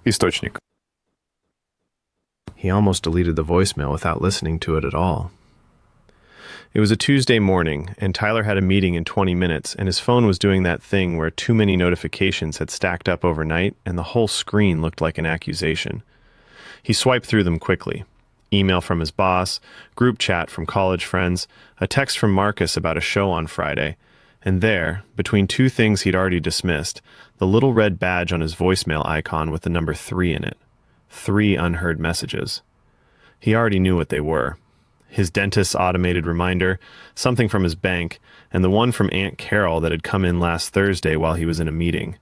Источник. He almost deleted the voicemail without listening to it at all. It was a Tuesday morning, and Tyler had a meeting in 20 minutes, and his phone was doing that thing where too many notifications had stacked up overnight, and the whole screen looked like an accusation. He swiped through them quickly. Email from his boss, group chat from college friends, a text from Marcus about a show on Friday, and there, between two things he'd already dismissed, the little red badge on his voicemail icon with the number 3 in it. 3 unheard messages. He already knew what they were. His dentist's automated reminder, something from his bank, and the one from Aunt Carol that had come in last Thursday while he was in a meeting.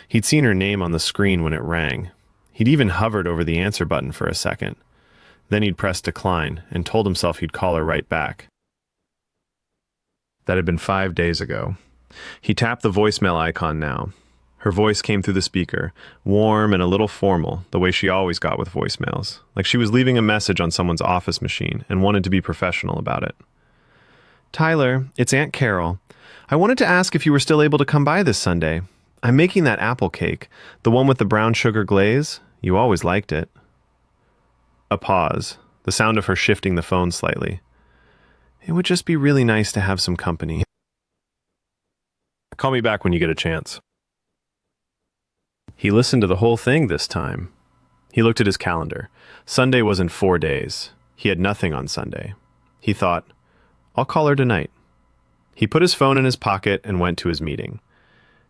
He'd seen her name on the screen when it rang. He'd even hovered over the answer button for a second. Then he'd pressed decline and told himself he'd call her right back. That had been 5 days ago. He tapped the voicemail icon now. Her voice came through the speaker, warm and a little formal, the way she always got with voicemails, like she was leaving a message on someone's office machine and wanted to be professional about it. Tyler, it's Aunt Carol. I wanted to ask if you were still able to come by this Sunday. I'm making that apple cake, the one with the brown sugar glaze. You always liked it. A pause, the sound of her shifting the phone slightly. It would just be really nice to have some company. Call me back when you get a chance. He listened to the whole thing this time. He looked at his calendar. Sunday was in 4 days. He had nothing on Sunday. He thought, I'll call her tonight. He put his phone in his pocket and went to his meeting.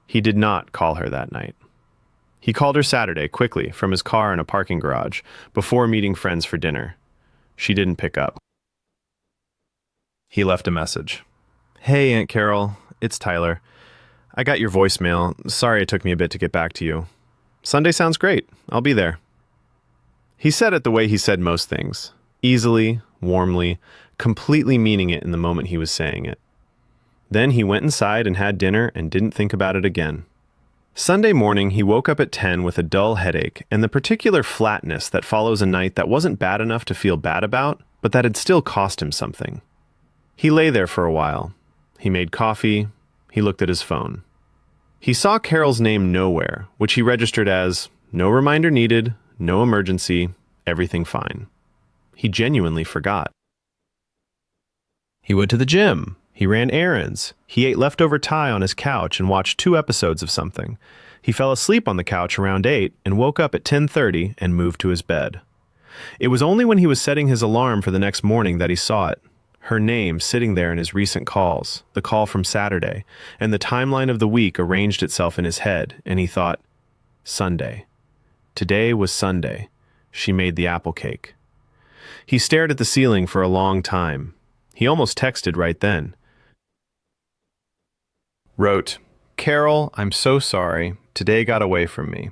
He did not call her that night. He called her Saturday quickly from his car in a parking garage before meeting friends for dinner. She didn't pick up. He left a message. Hey, Aunt Carol, it's Tyler. I got your voicemail. Sorry it took me a bit to get back to you. Sunday sounds great. I'll be there. He said it the way he said most things. Easily, warmly, completely meaning it in the moment he was saying it. Then he went inside and had dinner and didn't think about it again. Sunday morning, he woke up at 10 with a dull headache and the particular flatness that follows a night that wasn't bad enough to feel bad about, but that had still cost him something. He lay there for a while. He made coffee. He looked at his phone. He saw Carol's name nowhere, which he registered as no reminder needed, no emergency, everything fine. He genuinely forgot. He went to the gym. He ran errands. He ate leftover Thai on his couch and watched 2 episodes of something. He fell asleep on the couch around 8 and woke up at 10:30 and moved to his bed. It was only when he was setting his alarm for the next morning that he saw it. Her name sitting there in his recent calls, the call from Saturday, and the timeline of the week arranged itself in his head, and he thought, Sunday. Today was Sunday. She made the apple cake. He stared at the ceiling for a long time. He almost texted right then. Wrote, Carol, I'm so sorry. Today got away from me.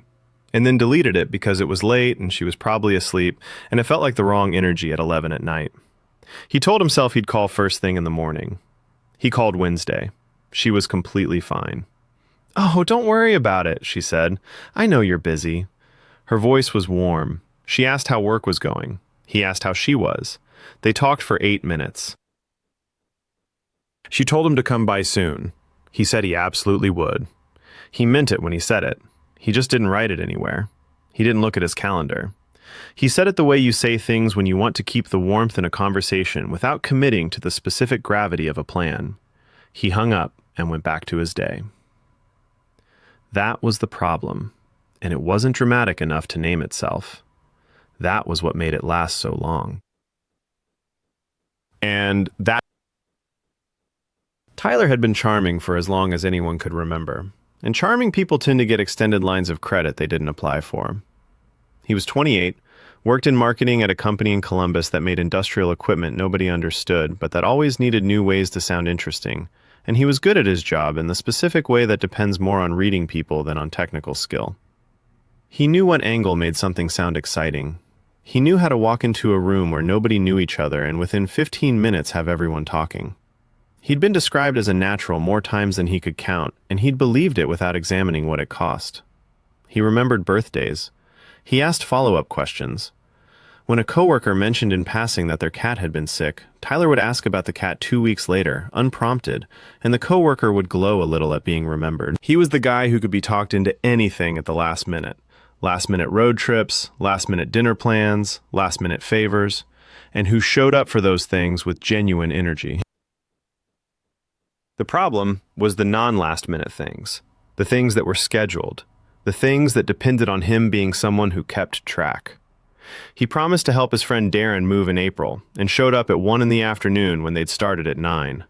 And then deleted it because it was late and she was probably asleep, and it felt like the wrong energy at 11 at night. He told himself he'd call first thing in the morning. He called Wednesday. She was completely fine. Oh, don't worry about it, she said. I know you're busy. Her voice was warm. She asked how work was going. He asked how she was. They talked for 8 minutes. She told him to come by soon. He said he absolutely would. He meant it when he said it. He just didn't write it anywhere. He didn't look at his calendar. He said it the way you say things when you want to keep the warmth in a conversation without committing to the specific gravity of a plan. He hung up and went back to his day. That was the problem, and it wasn't dramatic enough to name itself. That was what made it last so long. And that Tyler had been charming for as long as anyone could remember, and charming people tend to get extended lines of credit they didn't apply for. He was 28, worked in marketing at a company in Columbus that made industrial equipment nobody understood, but that always needed new ways to sound interesting, and he was good at his job in the specific way that depends more on reading people than on technical skill. He knew what angle made something sound exciting. He knew how to walk into a room where nobody knew each other and within 15 minutes have everyone talking. He'd been described as a natural more times than he could count, and he'd believed it without examining what it cost. He remembered birthdays. He asked follow-up questions. When a coworker mentioned in passing that their cat had been sick, Tyler would ask about the cat 2 weeks later, unprompted, and the coworker would glow a little at being remembered. He was the guy who could be talked into anything at the last minute, last-minute road trips, last-minute dinner plans, last-minute favors, and who showed up for those things with genuine energy. The problem was the non-last-minute things, the things that were scheduled, the things that depended on him being someone who kept track. He promised to help his friend Darren move in April and showed up at 1 in the afternoon when they'd started at 9.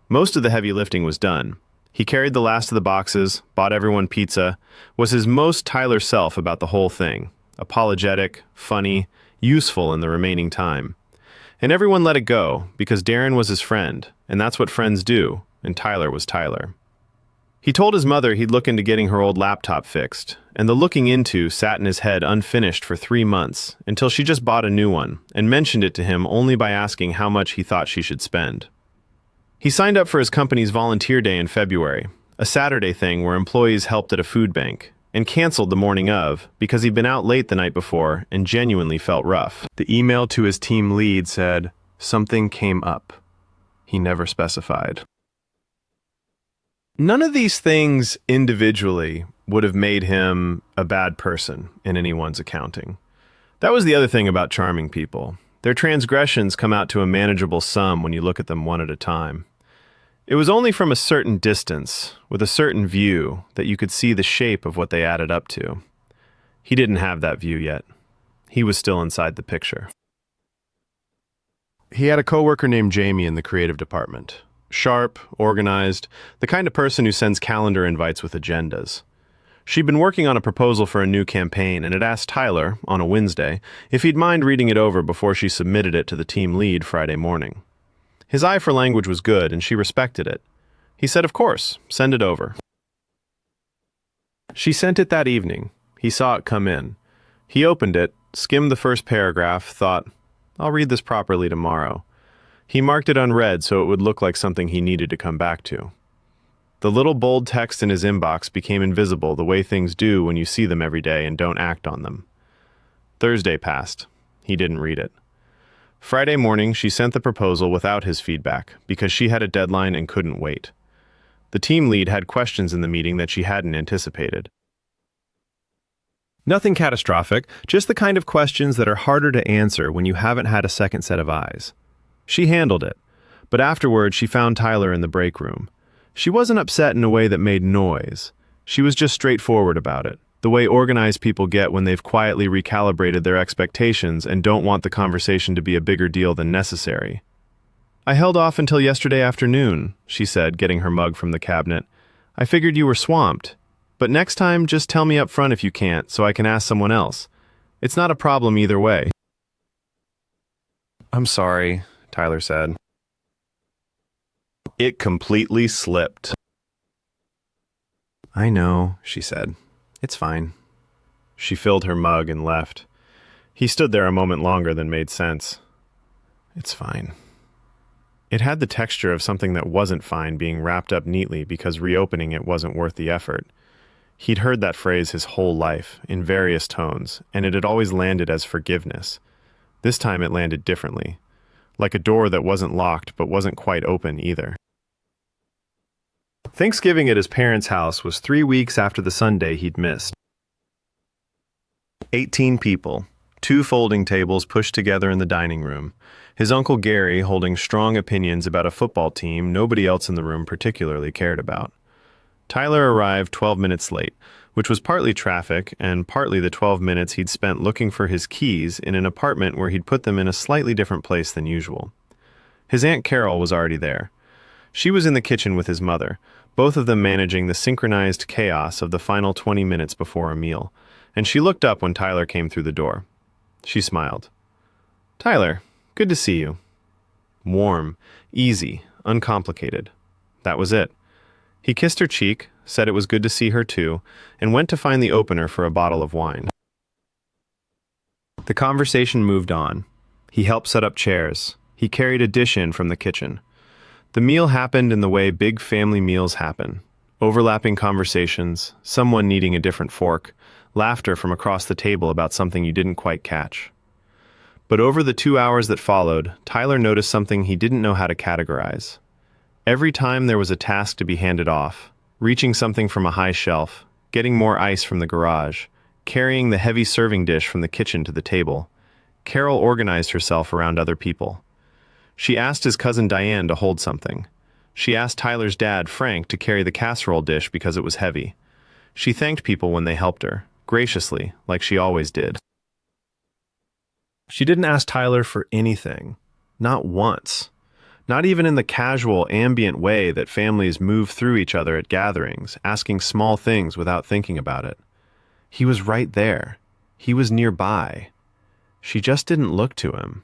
Most of the heavy lifting was done. He carried the last of the boxes, bought everyone pizza, was his most Tyler self about the whole thing, apologetic, funny, useful in the remaining time. And everyone let it go because Darren was his friend, and that's what friends do, and Tyler was Tyler. He told his mother he'd look into getting her old laptop fixed, and the looking into sat in his head unfinished for 3 months until she just bought a new one and mentioned it to him only by asking how much he thought she should spend. He signed up for his company's volunteer day in February, a Saturday thing where employees helped at a food bank, and canceled the morning of because he'd been out late the night before and genuinely felt rough. The email to his team lead said, "Something came up." He never specified. None of these things individually would have made him a bad person in anyone's accounting. That was the other thing about charming people. Their transgressions come out to a manageable sum when you look at them one at a time. It was only from a certain distance, with a certain view, that you could see the shape of what they added up to. He didn't have that view yet. He was still inside the picture. He had a coworker named Jamie in the creative department. Sharp, organized, the kind of person who sends calendar invites with agendas. She'd been working on a proposal for a new campaign and had asked Tyler, on a Wednesday, if he'd mind reading it over before she submitted it to the team lead Friday morning. His eye for language was good, and she respected it. He said, "Of course, send it over." She sent it that evening. He saw it come in. He opened it, skimmed the first paragraph, thought, "I'll read this properly tomorrow." He marked it unread so it would look like something he needed to come back to. The little bold text in his inbox became invisible the way things do when you see them every day and don't act on them. Thursday passed. He didn't read it. Friday morning, she sent the proposal without his feedback because she had a deadline and couldn't wait. The team lead had questions in the meeting that she hadn't anticipated. Nothing catastrophic, just the kind of questions that are harder to answer when you haven't had a second set of eyes. She handled it, but afterward she found Tyler in the break room. She wasn't upset in a way that made noise. She was just straightforward about it, the way organized people get when they've quietly recalibrated their expectations and don't want the conversation to be a bigger deal than necessary. "I held off until yesterday afternoon," she said, getting her mug from the cabinet. "I figured you were swamped. But next time, just tell me up front if you can't, so I can ask someone else. It's not a problem either way." "I'm sorry," Tyler said. It completely slipped. "I know," she said. "It's fine." She filled her mug and left. He stood there a moment longer than made sense. "It's fine." It had the texture of something that wasn't fine being wrapped up neatly because reopening it wasn't worth the effort. He'd heard that phrase his whole life, in various tones, and it had always landed as forgiveness. This time it landed differently, like a door that wasn't locked but wasn't quite open either. Thanksgiving at his parents' house was 3 weeks after the Sunday he'd missed. 18 people, 2 folding tables pushed together in the dining room, his Uncle Gary holding strong opinions about a football team nobody else in the room particularly cared about. Tyler arrived 12 minutes late, which was partly traffic and partly the 12 minutes he'd spent looking for his keys in an apartment where he'd put them in a slightly different place than usual. His Aunt Carol was already there. She was in the kitchen with his mother, both of them managing the synchronized chaos of the final 20 minutes before a meal, and she looked up when Tyler came through the door. She smiled. "Tyler, good to see you." Warm, easy, uncomplicated. That was it. He kissed her cheek, said it was good to see her too, and went to find the opener for a bottle of wine. The conversation moved on. He helped set up chairs. He carried a dish in from the kitchen. The meal happened in the way big family meals happen. Overlapping conversations, someone needing a different fork, laughter from across the table about something you didn't quite catch. But over the 2 hours that followed, Tyler noticed something he didn't know how to categorize. Every time there was a task to be handed off, reaching something from a high shelf, getting more ice from the garage, carrying the heavy serving dish from the kitchen to the table. Carol organized herself around other people. She asked his cousin Diane to hold something. She asked Tyler's dad, Frank, to carry the casserole dish because it was heavy. She thanked people when they helped her, graciously, like she always did. She didn't ask Tyler for anything. Not once. Not even in the casual, ambient way that families move through each other at gatherings, asking small things without thinking about it. He was right there. He was nearby. She just didn't look to him.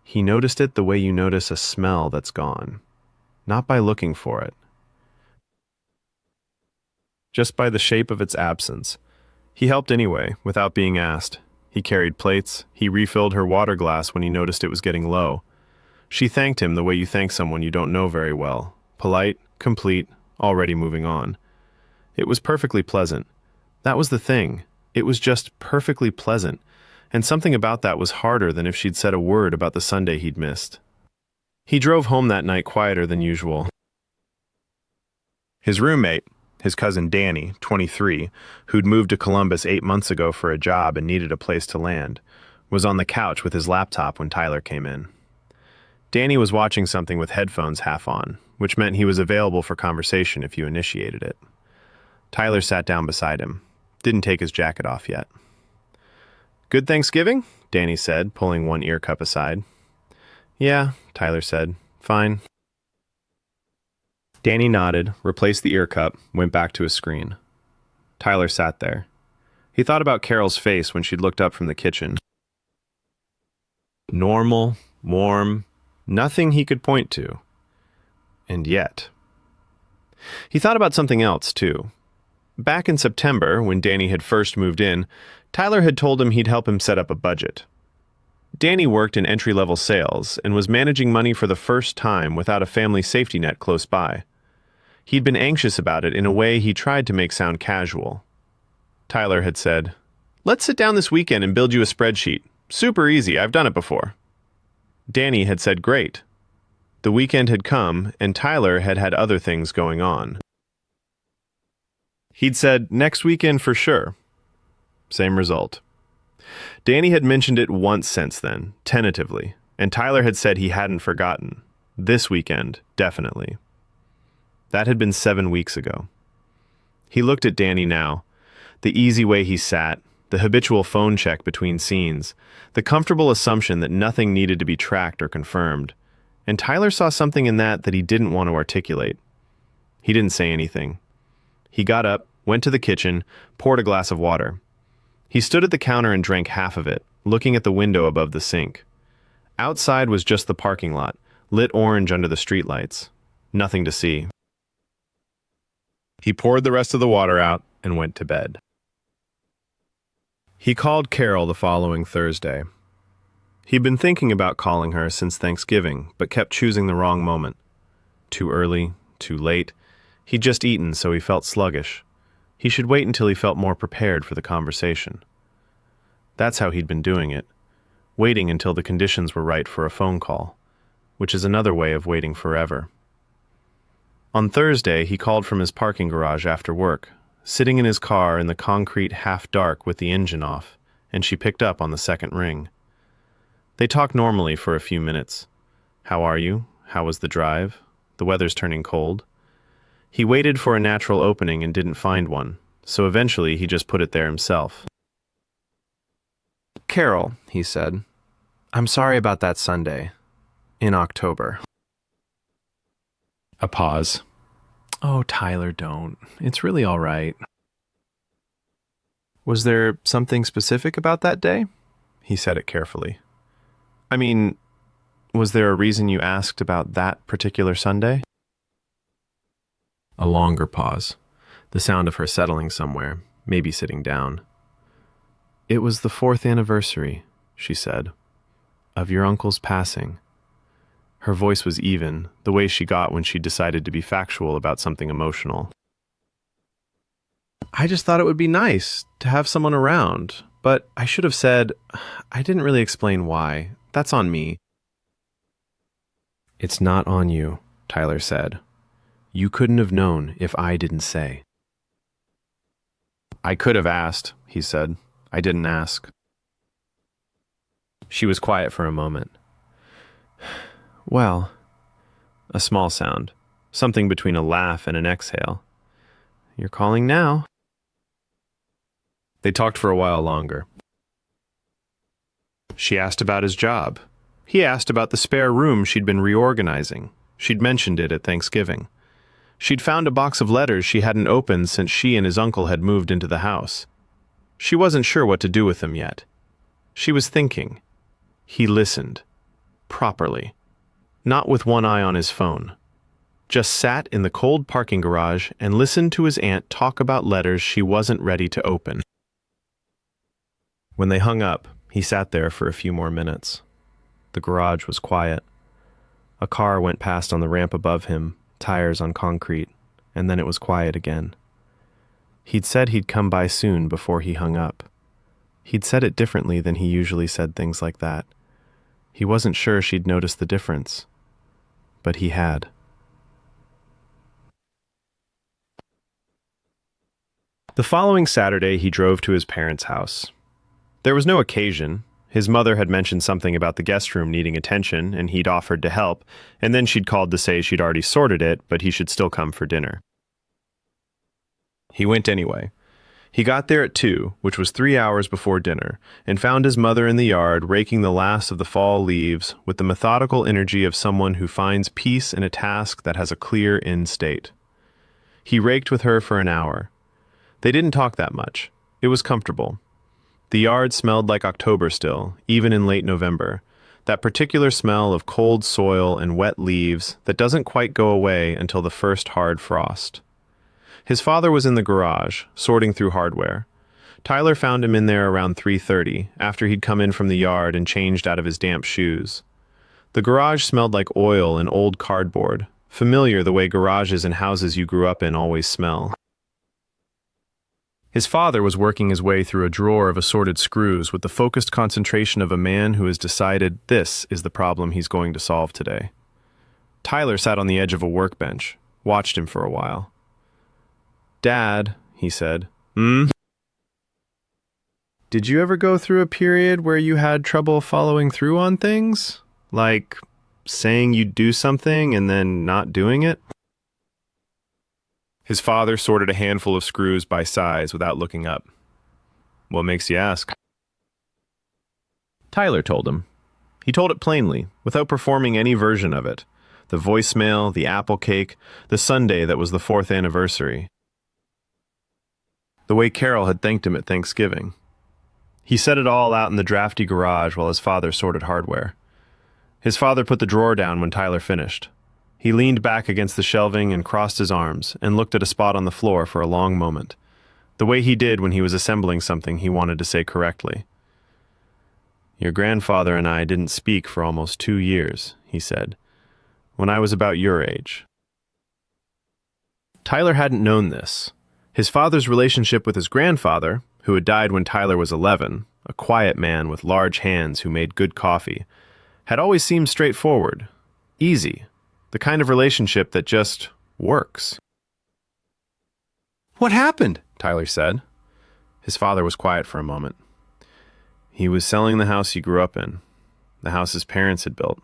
He noticed it the way you notice a smell that's gone. Not by looking for it. Just by the shape of its absence. He helped anyway, without being asked. He carried plates. He refilled her water glass when he noticed it was getting low. She thanked him the way you thank someone you don't know very well. Polite, complete, already moving on. It was perfectly pleasant. That was the thing. It was just perfectly pleasant. And something about that was harder than if she'd said a word about the Sunday he'd missed. He drove home that night quieter than usual. His roommate, his cousin Danny, 23, who'd moved to Columbus 8 months ago for a job and needed a place to land, was on the couch with his laptop when Tyler came in. Danny was watching something with headphones half on, which meant he was available for conversation if you initiated it. Tyler sat down beside him. Didn't take his jacket off yet. "Good Thanksgiving?" Danny said, pulling one ear cup aside. "Yeah," Tyler said. "Fine." Danny nodded, replaced the ear cup, went back to his screen. Tyler sat there. He thought about Carol's face when she'd looked up from the kitchen. Normal, warm, nothing he could point to. And yet. He thought about something else, too. Back in September, when Danny had first moved in, Tyler had told him he'd help him set up a budget. Danny worked in entry-level sales and was managing money for the first time without a family safety net close by. He'd been anxious about it in a way he tried to make sound casual. Tyler had said, "Let's sit down this weekend and build you a spreadsheet. Super easy, I've done it before." Danny had said, "Great." The weekend had come, and Tyler had had other things going on. He'd said, "Next weekend for sure." Same result. Danny had mentioned it once since then, tentatively, and Tyler had said he hadn't forgotten. This weekend, definitely. That had been 7 weeks ago. He looked at Danny now, the easy way he sat, the habitual phone check between scenes, the comfortable assumption that nothing needed to be tracked or confirmed. And Tyler saw something in that he didn't want to articulate. He didn't say anything. He got up, went to the kitchen, poured a glass of water. He stood at the counter and drank half of it, looking at the window above the sink. Outside was just the parking lot, lit orange under the streetlights. Nothing to see. He poured the rest of the water out and went to bed. He called Carol the following Thursday. He'd been thinking about calling her since Thanksgiving, but kept choosing the wrong moment. Too early, too late. He'd just eaten, so he felt sluggish. He should wait until he felt more prepared for the conversation. That's how he'd been doing it, waiting until the conditions were right for a phone call, which is another way of waiting forever. On Thursday, he called from his parking garage after work, sitting in his car in the concrete half-dark with the engine off, and she picked up on the second ring. They talked normally for a few minutes. "How are you? How was the drive? The weather's turning cold." He waited for a natural opening and didn't find one, so eventually he just put it there himself. "Carol," he said, "I'm sorry about that Sunday. In October." A pause. "Oh, Tyler, don't. It's really all right." "Was there something specific about that day?" He said it carefully. "I mean, was there a reason you asked about that particular Sunday?" A longer pause. The sound of her settling somewhere, maybe sitting down. "It was the 4th anniversary," she said, "of your uncle's passing." Her voice was even, the way she got when she decided to be factual about something emotional. "I just thought it would be nice to have someone around, but I should have said, I didn't really explain why. That's on me." "It's not on you," Tyler said. "You couldn't have known if I didn't say." I could have asked, he said. I didn't ask. She was quiet for a moment. Well, a small sound, something between a laugh and an exhale. You're calling now. They talked for a while longer. She asked about his job. He asked about the spare room she'd been reorganizing. She'd mentioned it at Thanksgiving. She'd found a box of letters she hadn't opened since she and his uncle had moved into the house. She wasn't sure what to do with them yet. She was thinking. He listened. Properly. Not with one eye on his phone. Just sat in the cold parking garage and listened to his aunt talk about letters she wasn't ready to open. When they hung up, he sat there for a few more minutes. The garage was quiet. A car went past on the ramp above him, tires on concrete, and then it was quiet again. He'd said he'd come by soon before he hung up. He'd said it differently than he usually said things like that. He wasn't sure she'd noticed the difference, but he had. The following Saturday, he drove to his parents' house. There was no occasion. His mother had mentioned something about the guest room needing attention, and he'd offered to help, and then she'd called to say she'd already sorted it, but he should still come for dinner. He went anyway. He got there at 2, which was 3 hours before dinner, and found his mother in the yard raking the last of the fall leaves with the methodical energy of someone who finds peace in a task that has a clear end state. He raked with her for an hour. They didn't talk that much. It was comfortable. The yard smelled like October still, even in late November, that particular smell of cold soil and wet leaves that doesn't quite go away until the first hard frost. His father was in the garage, sorting through hardware. Tyler found him in there around 3:30, after he'd come in from the yard and changed out of his damp shoes. The garage smelled like oil and old cardboard, familiar the way garages and houses you grew up in always smell. His father was working his way through a drawer of assorted screws with the focused concentration of a man who has decided this is the problem he's going to solve today. Tyler sat on the edge of a workbench, watched him for a while. "Dad," he said. "Did you ever go through a period where you had trouble following through on things? Like saying you'd do something and then not doing it?" His father sorted a handful of screws by size without looking up. "What makes you ask?" Tyler told him. He told it plainly, without performing any version of it. The voicemail, the apple cake, the Sunday that was the 4th anniversary. The way Carol had thanked him at Thanksgiving. He set it all out in the drafty garage while his father sorted hardware. His father put the drawer down when Tyler finished. He leaned back against the shelving and crossed his arms and looked at a spot on the floor for a long moment, the way he did when he was assembling something he wanted to say correctly. "Your grandfather and I didn't speak for almost 2 years, he said, "when I was about your age." Tyler hadn't known this. His father's relationship with his grandfather, who had died when Tyler was 11, a quiet man with large hands who made good coffee, had always seemed straightforward, easy, the kind of relationship that just works. "What happened?" Tyler said. His father was quiet for a moment. He was selling the house he grew up in, the house his parents had built.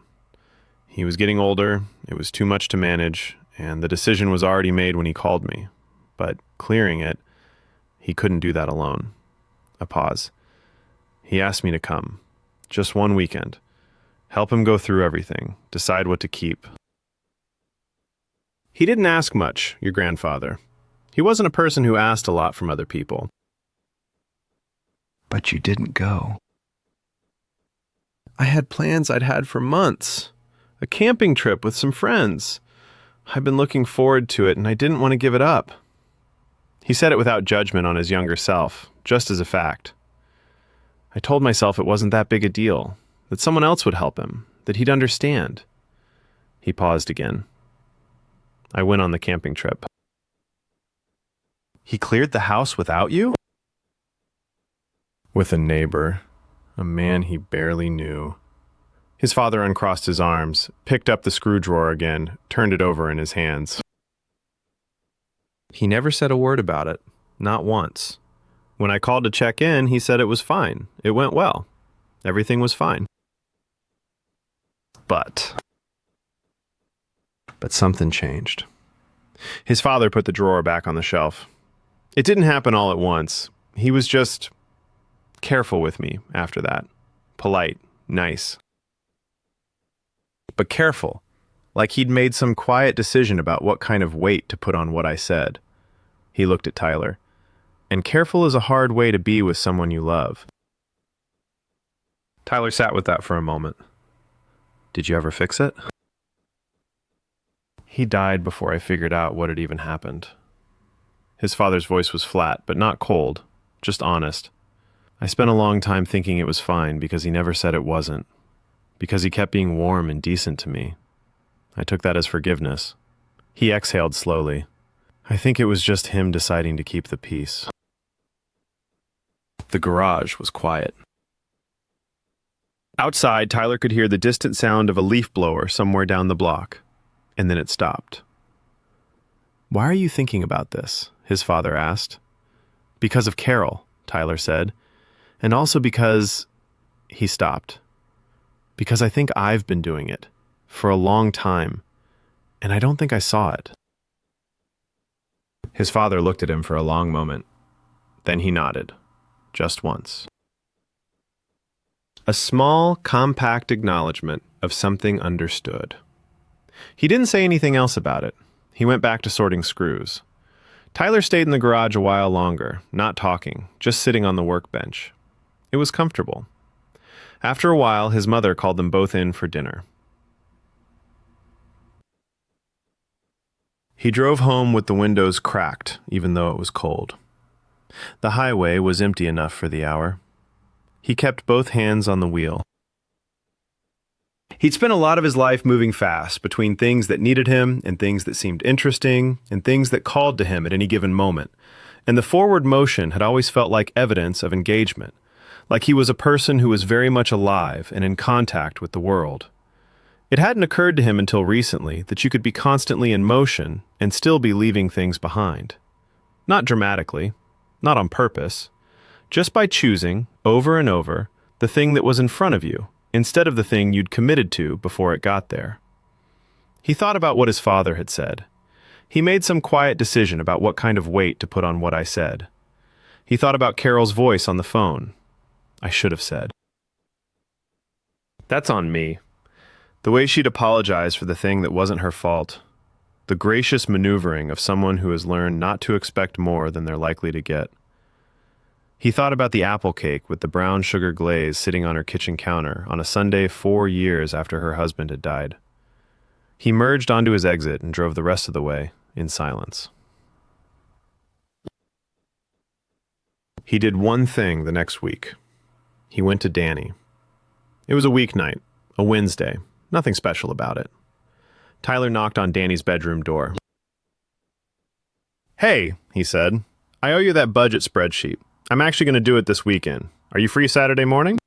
He was getting older, it was too much to manage, and the decision was already made when he called me. But clearing it, he couldn't do that alone. A pause. He asked me to come, just one weekend, help him go through everything, decide what to keep. He didn't ask much, your grandfather. He wasn't a person who asked a lot from other people. But you didn't go. I had plans I'd had for months. A camping trip with some friends. I'd been looking forward to it, and I didn't want to give it up. He said it without judgment on his younger self, just as a fact. I told myself it wasn't that big a deal, that someone else would help him, that he'd understand. He paused again. I went on the camping trip. He cleared the house without you? With a neighbor, a man he barely knew. His father uncrossed his arms, picked up the screw drawer again, turned it over in his hands. He never said a word about it, not once. When I called to check in, he said it was fine. It went well. Everything was fine. But something changed. His father put the drawer back on the shelf. It didn't happen all at once. He was just careful with me after that. Polite, nice. But careful, like he'd made some quiet decision about what kind of weight to put on what I said. He looked at Tyler. And careful is a hard way to be with someone you love. Tyler sat with that for a moment. Did you ever fix it? He died before I figured out what had even happened. His father's voice was flat, but not cold, just honest. I spent a long time thinking it was fine because he never said it wasn't. Because he kept being warm and decent to me. I took that as forgiveness. He exhaled slowly. I think it was just him deciding to keep the peace. The garage was quiet. Outside, Tyler could hear the distant sound of a leaf blower somewhere down the block, and then it stopped. "Why are you thinking about this?" his father asked. "Because of Carol," Tyler said, "and also because..." He stopped. "Because I think I've been doing it, for a long time, and I don't think I saw it." His father looked at him for a long moment. Then he nodded. Just once. A small, compact acknowledgement of something understood. He didn't say anything else about it. He went back to sorting screws. Tyler stayed in the garage a while longer, not talking, just sitting on the workbench. It was comfortable. After a while, his mother called them both in for dinner. He drove home with the windows cracked, even though it was cold. The highway was empty enough for the hour. He kept both hands on the wheel. He'd spent a lot of his life moving fast between things that needed him and things that seemed interesting and things that called to him at any given moment. And the forward motion had always felt like evidence of engagement, like he was a person who was very much alive and in contact with the world. It hadn't occurred to him until recently that you could be constantly in motion and still be leaving things behind. Not dramatically, not on purpose, just by choosing, over and over, the thing that was in front of you, instead of the thing you'd committed to before it got there. He thought about what his father had said. He made some quiet decision about what kind of weight to put on what I said. He thought about Carol's voice on the phone. I should have said. That's on me. The way she'd apologize for the thing that wasn't her fault. The gracious maneuvering of someone who has learned not to expect more than they're likely to get. He thought about the apple cake with the brown sugar glaze sitting on her kitchen counter on a Sunday 4 years after her husband had died. He merged onto his exit and drove the rest of the way in silence. He did one thing the next week. He went to Danny. It was a weeknight, a Wednesday, nothing special about it. Tyler knocked on Danny's bedroom door. "Hey," he said, "I owe you that budget spreadsheet. I'm actually going to do it this weekend. Are you free Saturday morning?"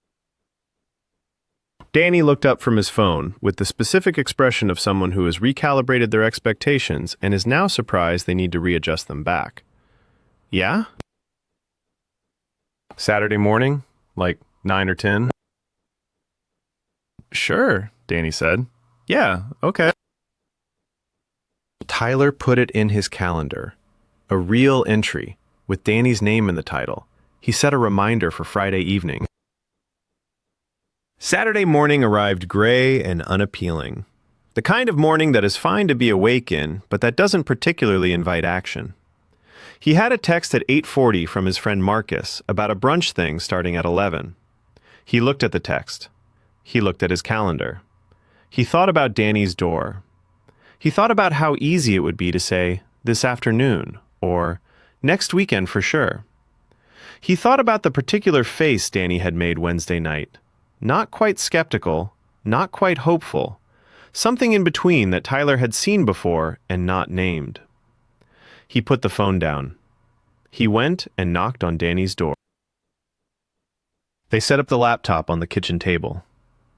Danny looked up from his phone with the specific expression of someone who has recalibrated their expectations and is now surprised they need to readjust them back. "Yeah? Saturday morning? Like 9 or 10? "Sure," Danny said. "Yeah, okay." Tyler put it in his calendar. A real entry, with Danny's name in the title. He set a reminder for Friday evening. Saturday morning arrived gray and unappealing. The kind of morning that is fine to be awake in, but that doesn't particularly invite action. He had a text at 8:40 from his friend Marcus about a brunch thing starting at 11. He looked at the text. He looked at his calendar. He thought about Danny's door. He thought about how easy it would be to say, "this afternoon," or "next weekend for sure." He thought about the particular face Danny had made Wednesday night. Not quite skeptical, not quite hopeful. Something in between that Tyler had seen before and not named. He put the phone down. He went and knocked on Danny's door. They set up the laptop on the kitchen table.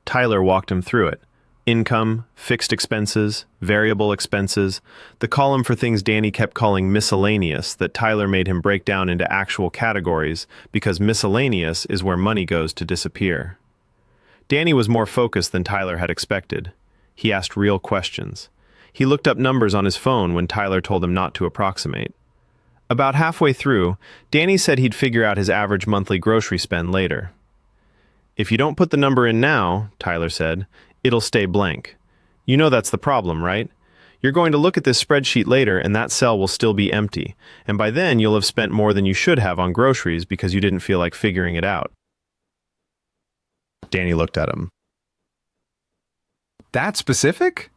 Tyler walked him through it, Income, fixed expenses, variable expenses, the column for things Danny kept calling miscellaneous that Tyler made him break down into actual categories because miscellaneous is where money goes to disappear. Danny was more focused than Tyler had expected. He asked real questions. He looked up numbers on his phone when Tyler told him not to approximate. About halfway through, Danny said he'd figure out his average monthly grocery spend later. If you don't put the number in now, Tyler said, it'll stay blank. You know that's the problem, right? You're going to look at this spreadsheet later and that cell will still be empty, and by then you'll have spent more than you should have on groceries because you didn't feel like figuring it out. Danny looked at him. That specific?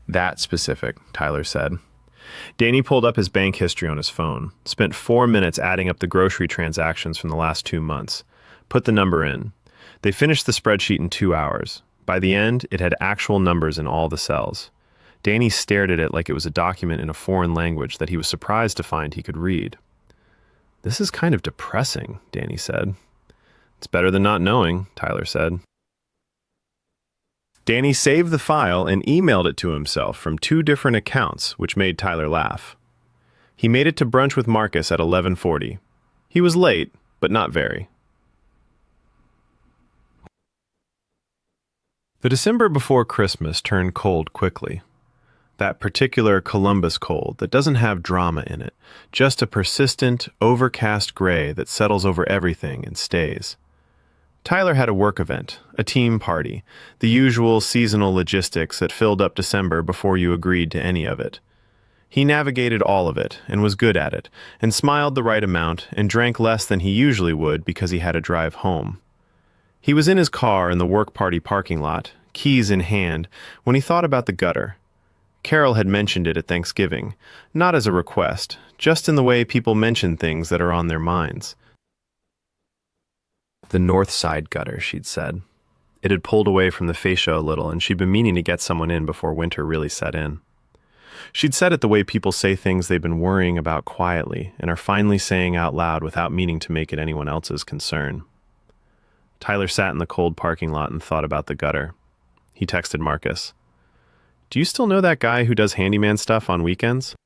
That specific, Tyler said. Danny pulled up his bank history on his phone, spent 4 minutes adding up the grocery transactions from the last 2 months, put the number in. They finished the spreadsheet in 2 hours. By the end, it had actual numbers in all the cells. Danny stared at it like it was a document in a foreign language that he was surprised to find he could read. This is kind of depressing, Danny said. It's better than not knowing, Tyler said. Danny saved the file and emailed it to himself from 2 different accounts, which made Tyler laugh. He made it to brunch with Marcus at 11:40. He was late, but not very. The December before Christmas turned cold quickly. That particular Columbus cold that doesn't have drama in it, just a persistent, overcast gray that settles over everything and stays. Tyler had a work event, a team party, the usual seasonal logistics that filled up December before you agreed to any of it. He navigated all of it and was good at it, and smiled the right amount and drank less than he usually would because he had to drive home. He was in his car in the work party parking lot, keys in hand, when he thought about the gutter. Carol had mentioned it at Thanksgiving, not as a request, just in the way people mention things that are on their minds. The north side gutter, she'd said. It had pulled away from the fascia a little, and she'd been meaning to get someone in before winter really set in. She'd said it the way people say things they've been worrying about quietly and are finally saying out loud without meaning to make it anyone else's concern. Tyler sat in the cold parking lot and thought about the gutter. He texted Marcus. Do you still know that guy who does handyman stuff on weekends?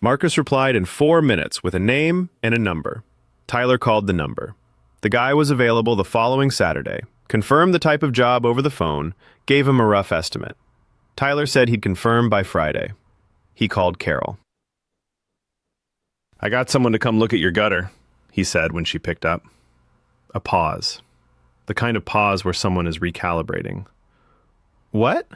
Marcus replied in 4 minutes with a name and a number. Tyler called the number. The guy was available the following Saturday, confirmed the type of job over the phone, gave him a rough estimate. Tyler said he'd confirm by Friday. He called Carol. I got someone to come look at your gutter, he said when she picked up. A pause. The kind of pause where someone is recalibrating. What?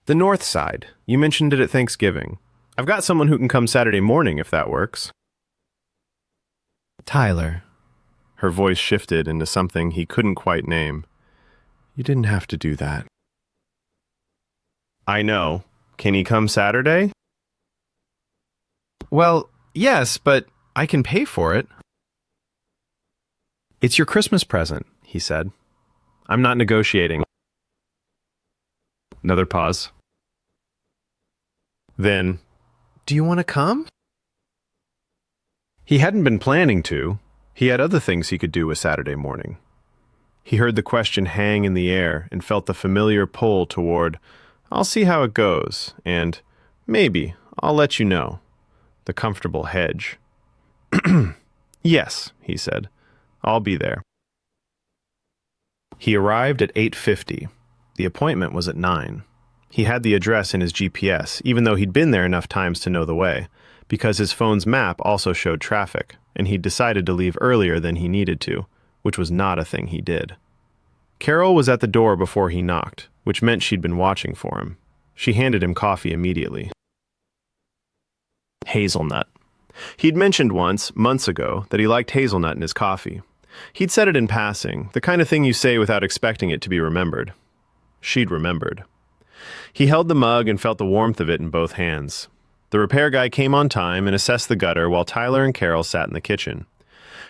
The north side. You mentioned it at Thanksgiving. I've got someone who can come Saturday morning if that works. Tyler. Her voice shifted into something he couldn't quite name. You didn't have to do that. I know. Can he come Saturday? Well, yes, but I can pay for it. It's your Christmas present, he said. I'm not negotiating. Another pause. Then, do you want to come? He hadn't been planning to. He had other things he could do with Saturday morning. He heard the question hang in the air and felt the familiar pull toward, I'll see how it goes, and maybe, I'll let you know. The comfortable hedge. Yes, he said. I'll be there. He arrived at 8:50. The appointment was at 9. He had the address in his GPS, even though he'd been there enough times to know the way, because his phone's map also showed traffic, and he'd decided to leave earlier than he needed to, which was not a thing he did. Carol was at the door before he knocked, which meant she'd been watching for him. She handed him coffee immediately. Hazelnut. He'd mentioned once, months ago, that he liked hazelnut in his coffee. He'd said it in passing, the kind of thing you say without expecting it to be remembered. She'd remembered. He held the mug and felt the warmth of it in both hands. The repair guy came on time and assessed the gutter while Tyler and Carol sat in the kitchen.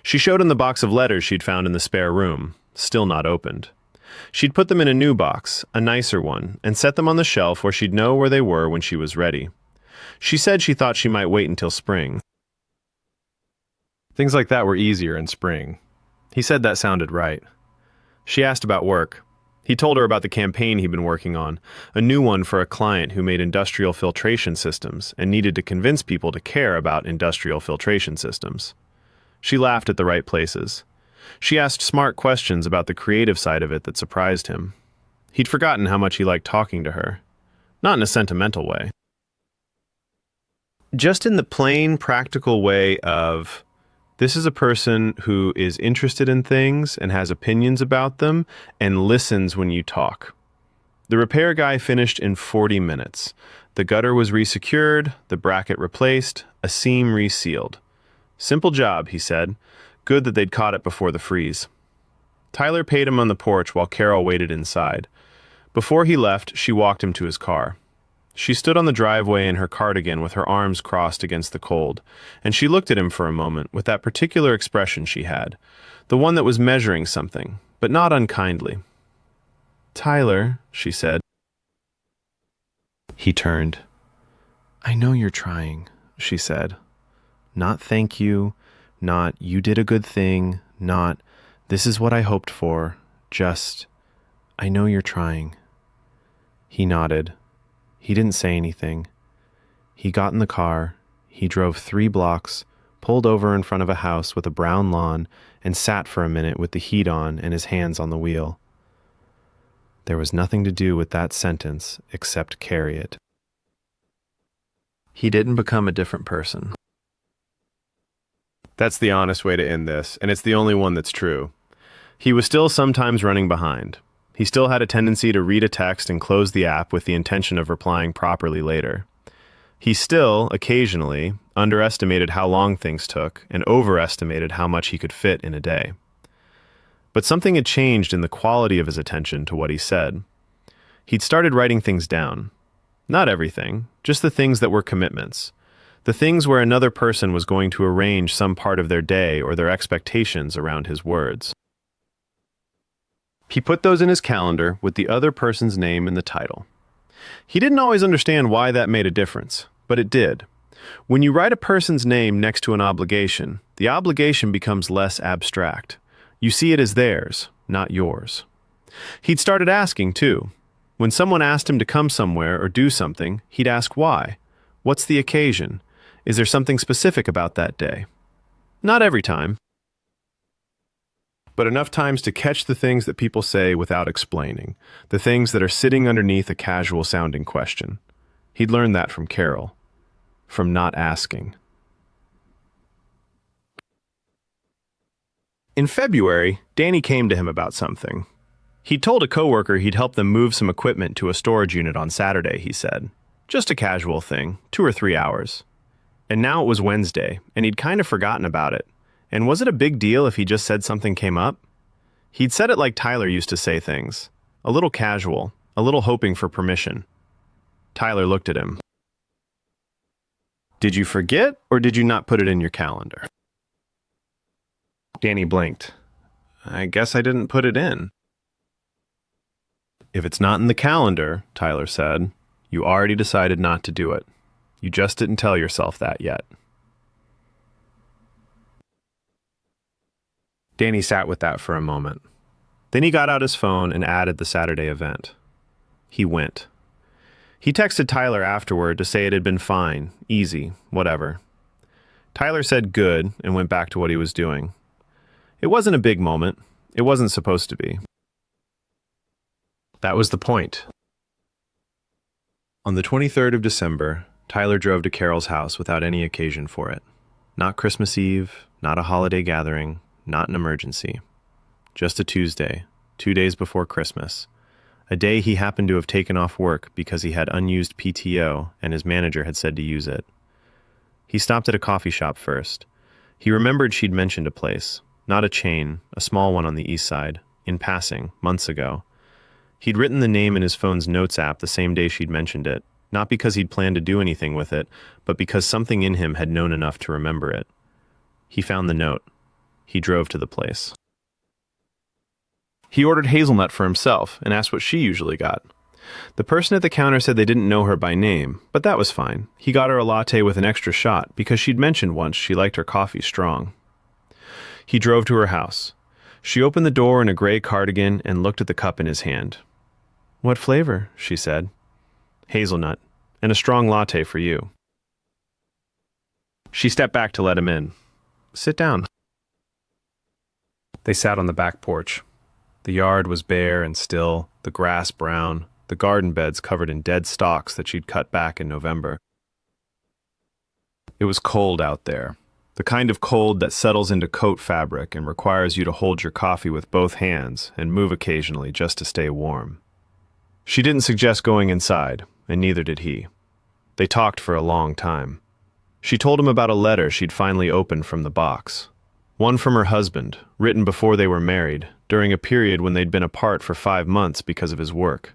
She showed him the box of letters she'd found in the spare room, still not opened. She'd put them in a new box, a nicer one, and set them on the shelf where she'd know where they were when she was ready. She said she thought she might wait until spring. Things like that were easier in spring. He said that sounded right. She asked about work. He told her about the campaign he'd been working on, a new one for a client who made industrial filtration systems and needed to convince people to care about industrial filtration systems. She laughed at the right places. She asked smart questions about the creative side of it that surprised him. He'd forgotten how much he liked talking to her. Not in a sentimental way. Just in the plain, practical way of, this is a person who is interested in things and has opinions about them and listens when you talk. The repair guy finished in 40 minutes. The gutter was resecured, the bracket replaced, a seam resealed. Simple job, he said. Good that they'd caught it before the freeze. Tyler paid him on the porch while Carol waited inside. Before he left, she walked him to his car. She stood on the driveway in her cardigan with her arms crossed against the cold, and she looked at him for a moment with that particular expression she had, the one that was measuring something, but not unkindly. "Tyler," she said. He turned. "I know you're trying," she said. "Not thank you, not you did a good thing, not this is what I hoped for, just I know you're trying." He nodded. He didn't say anything. He got in the car. He drove 3 blocks, pulled over in front of a house with a brown lawn, and sat for a minute with the heat on and his hands on the wheel. There was nothing to do with that sentence except carry it. He didn't become a different person. That's the honest way to end this, and it's the only one that's true. He was still sometimes running behind. He still had a tendency to read a text and close the app with the intention of replying properly later. He still, occasionally, underestimated how long things took and overestimated how much he could fit in a day. But something had changed in the quality of his attention to what he said. He'd started writing things down. Not everything, just the things that were commitments. The things where another person was going to arrange some part of their day or their expectations around his words. He put those in his calendar with the other person's name in the title. He didn't always understand why that made a difference, but it did. When you write a person's name next to an obligation, the obligation becomes less abstract. You see it as theirs, not yours. He'd started asking, too. When someone asked him to come somewhere or do something, he'd ask why. What's the occasion? Is there something specific about that day? Not every time, but enough times to catch the things that people say without explaining, the things that are sitting underneath a casual-sounding question. He'd learned that from Carol, from not asking. In February, Danny came to him about something. He'd told a coworker he'd help them move some equipment to a storage unit on Saturday, he said. Just a casual thing, 2 or 3 hours. And now it was Wednesday, and he'd kind of forgotten about it. And was it a big deal if he just said something came up? He'd said it like Tyler used to say things. A little casual, a little hoping for permission. Tyler looked at him. "Did you forget, or did you not put it in your calendar?" Danny blinked. "I guess I didn't put it in." "If it's not in the calendar," Tyler said, "you already decided not to do it. You just didn't tell yourself that yet." Danny sat with that for a moment. Then he got out his phone and added the Saturday event. He went. He texted Tyler afterward to say it had been fine, easy, whatever. Tyler said good and went back to what he was doing. It wasn't a big moment. It wasn't supposed to be. That was the point. On the 23rd of December, Tyler drove to Carol's house without any occasion for it. Not Christmas Eve, not a holiday gathering, not an emergency. Just a Tuesday, 2 days before Christmas. A day he happened to have taken off work because he had unused PTO and his manager had said to use it. He stopped at a coffee shop first. He remembered she'd mentioned a place, not a chain, a small one on the east side, in passing, months ago. He'd written the name in his phone's notes app the same day she'd mentioned it, not because he'd planned to do anything with it, but because something in him had known enough to remember it. He found the note. He drove to the place. He ordered hazelnut for himself and asked what she usually got. The person at the counter said they didn't know her by name, but that was fine. He got her a latte with an extra shot because she'd mentioned once she liked her coffee strong. He drove to her house. She opened the door in a gray cardigan and looked at the cup in his hand. "What flavor?" she said. "Hazelnut, and a strong latte for you." She stepped back to let him in. "Sit down." They sat on the back porch. The yard was bare and still, the grass brown, the garden beds covered in dead stalks that she'd cut back in November. It was cold out there, the kind of cold that settles into coat fabric and requires you to hold your coffee with both hands and move occasionally just to stay warm. She didn't suggest going inside, and neither did he. They talked for a long time. She told him about a letter she'd finally opened from the box. One from her husband, written before they were married, during a period when they'd been apart for 5 months because of his work.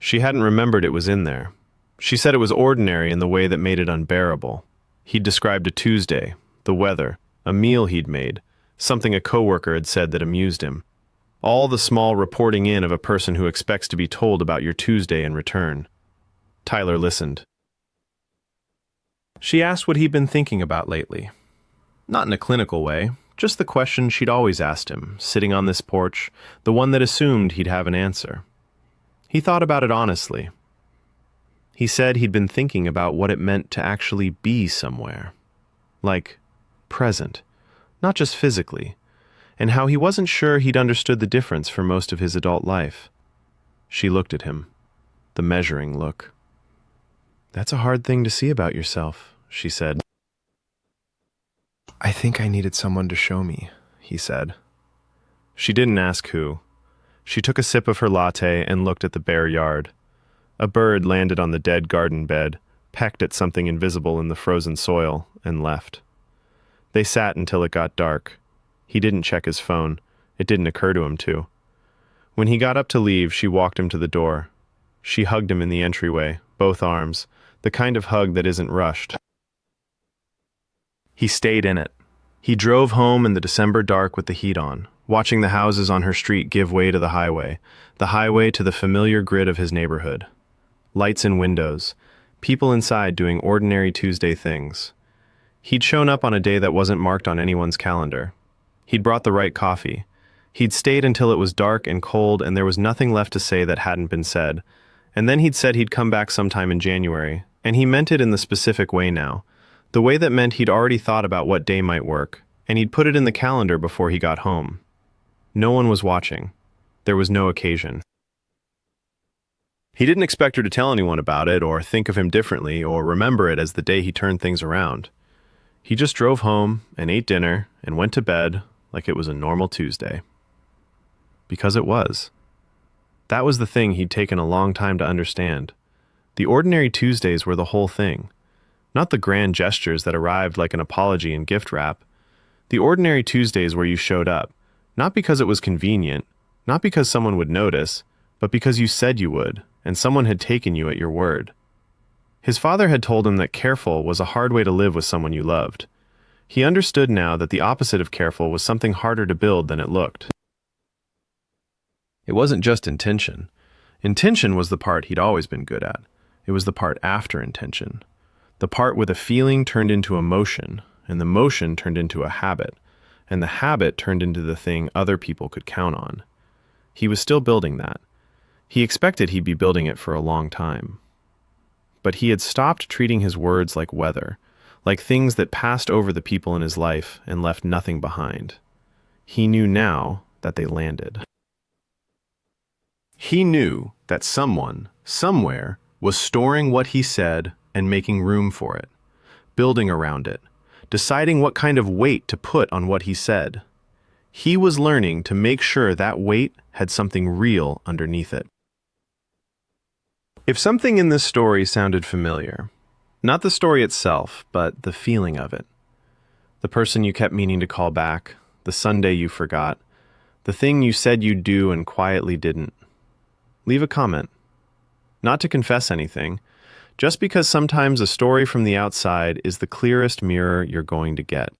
She hadn't remembered it was in there. She said it was ordinary in the way that made it unbearable. He'd described a Tuesday, the weather, a meal he'd made, something a coworker had said that amused him. All the small reporting in of a person who expects to be told about your Tuesday in return. Tyler listened. She asked what he'd been thinking about lately. Not in a clinical way, just the question she'd always asked him, sitting on this porch, the one that assumed he'd have an answer. He thought about it honestly. He said he'd been thinking about what it meant to actually be somewhere. Like, present, not just physically, and how he wasn't sure he'd understood the difference for most of his adult life. She looked at him, the measuring look. "That's a hard thing to see about yourself," she said. "I think I needed someone to show me," he said. She didn't ask who. She took a sip of her latte and looked at the bare yard. A bird landed on the dead garden bed, pecked at something invisible in the frozen soil, and left. They sat until it got dark. He didn't check his phone. It didn't occur to him to. When he got up to leave, she walked him to the door. She hugged him in the entryway, both arms, the kind of hug that isn't rushed. He stayed in it. He drove home in the December dark with the heat on, watching the houses on her street give way to the highway to the familiar grid of his neighborhood. Lights in windows, people inside doing ordinary Tuesday things. He'd shown up on a day that wasn't marked on anyone's calendar. He'd brought the right coffee. He'd stayed until it was dark and cold and there was nothing left to say that hadn't been said. And then he'd said he'd come back sometime in January, and he meant it in the specific way now, the way that meant he'd already thought about what day might work, and he'd put it in the calendar before he got home. No one was watching. There was no occasion. He didn't expect her to tell anyone about it, or think of him differently, or remember it as the day he turned things around. He just drove home and ate dinner and went to bed like it was a normal Tuesday. Because it was. That was the thing he'd taken a long time to understand. The ordinary Tuesdays were the whole thing. Not the grand gestures that arrived like an apology and gift wrap. The ordinary Tuesdays where you showed up, not because it was convenient, not because someone would notice, but because you said you would, and someone had taken you at your word. His father had told him that careful was a hard way to live with someone you loved. He understood now that the opposite of careful was something harder to build than it looked. It wasn't just intention. Intention was the part he'd always been good at. It was the part after intention. The part where the feeling turned into emotion, and the motion turned into a habit, and the habit turned into the thing other people could count on. He was still building that. He expected he'd be building it for a long time. But he had stopped treating his words like weather, like things that passed over the people in his life and left nothing behind. He knew now that they landed. He knew that someone, somewhere, was storing what he said and making room for it, building around it, deciding what kind of weight to put on what he said. He was learning to make sure that weight had something real underneath it. If something in this story sounded familiar, not the story itself, but the feeling of it, the person you kept meaning to call back, the Sunday you forgot, the thing you said you'd do and quietly didn't, leave a comment. Not to confess anything, just because sometimes a story from the outside is the clearest mirror you're going to get.